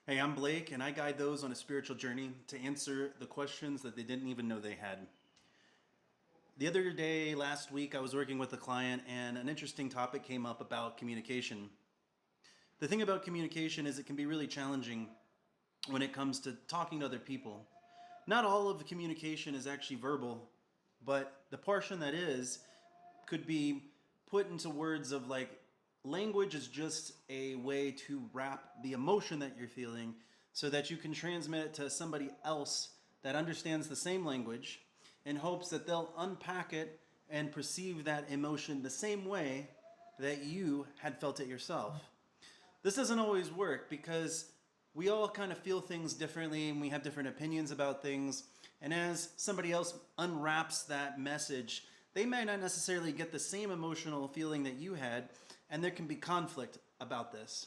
Hey, I'm Blake, and I guide those on a spiritual journey to answer the questions that they didn't even know they had. The other day, last week, I was working with a client, and an interesting topic came up about communication. The thing about communication is it can be really challenging when it comes to talking to other people. Not all of the communication is actually verbal, but the portion that is could be put into words of like language is just a way to wrap the emotion that you're feeling so that you can transmit it to somebody else that understands the same language in hopes that they'll unpack it and perceive that emotion the same way that you had felt it yourself. This doesn't always work because we all kind of feel things differently and we have different opinions about things. And as somebody else unwraps that message, they may not necessarily get the same emotional feeling that you had, and there can be conflict about this.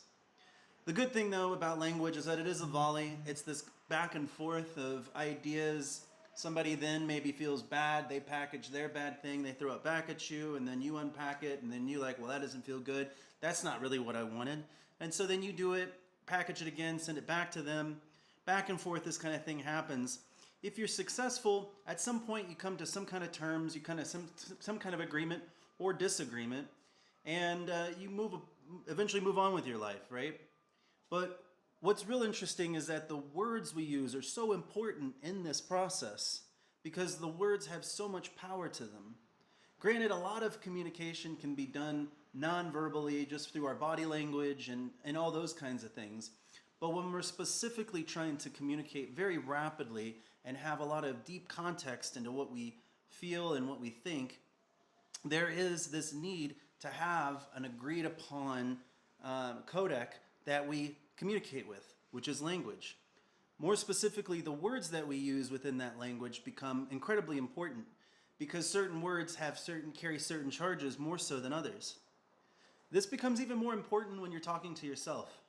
The good thing, though, about language is that it is a volley. It's this back and forth of ideas. Somebody then maybe feels bad. They package their bad thing. They throw it back at you, and then you unpack it, and then you like, well, that doesn't feel good. That's not really what I wanted. And so then you do it, package it again, send it back to them. Back and forth, this kind of thing happens. If you're successful, at some point you come to some kind of terms, you kind of some kind of agreement or disagreement, and eventually move on with your life, right? But what's real interesting is that the words we use are so important in this process because the words have so much power to them. Granted, a lot of communication can be done non-verbally, just through our body language and all those kinds of things. But when we're specifically trying to communicate very rapidly and have a lot of deep context into what we feel and what we think, there is this need to have an agreed upon codec that we communicate with, which is language. More specifically, the words that we use within that language become incredibly important because certain words carry certain charges more so than others. This becomes even more important when you're talking to yourself.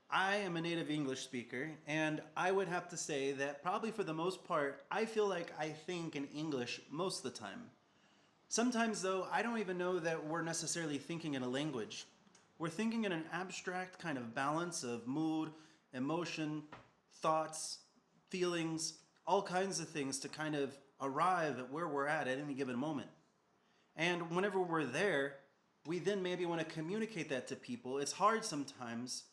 I am a native English speaker, and I would have to say that probably for the most part, I feel like I think in English most of the time. Sometimes, though, I don't even know that we're necessarily thinking in a language. We're thinking in an abstract kind of balance of mood, emotion, thoughts, feelings, all kinds of things to kind of arrive at where we're at any given moment. And whenever we're there, we then maybe want to communicate that to people. It's hard sometimes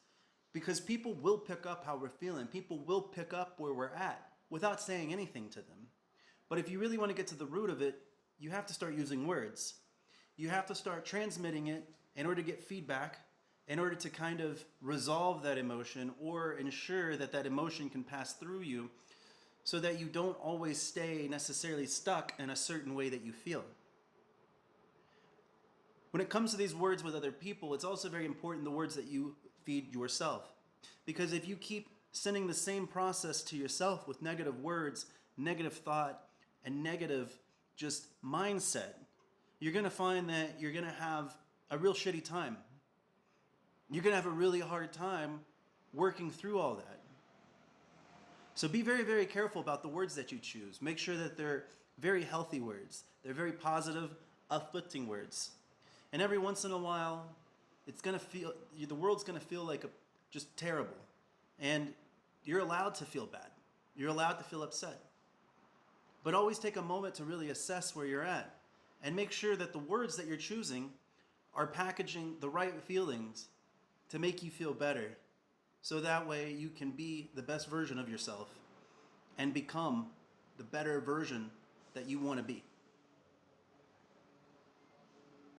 because people will pick up how we're feeling. People will pick up where we're at without saying anything to them. But if you really want to get to the root of it, you have to start using words. You have to start transmitting it in order to get feedback, in order to kind of resolve that emotion or ensure that that emotion can pass through you so that you don't always stay necessarily stuck in a certain way that you feel. When it comes to these words with other people, it's also very important the words that you feed yourself. Because if you keep sending the same process to yourself with negative words, negative thought, and negative just mindset, you're going to find that you're going to have a real shitty time. You're going to have a really hard time working through all that. So be very, very careful about the words that you choose. Make sure that they're very healthy words. They're very positive, uplifting words. And every once in a while, the world's going to feel like just terrible. And you're allowed to feel bad. You're allowed to feel upset. But always take a moment to really assess where you're at and make sure that the words that you're choosing are packaging the right feelings to make you feel better. So that way you can be the best version of yourself and become the better version that you want to be.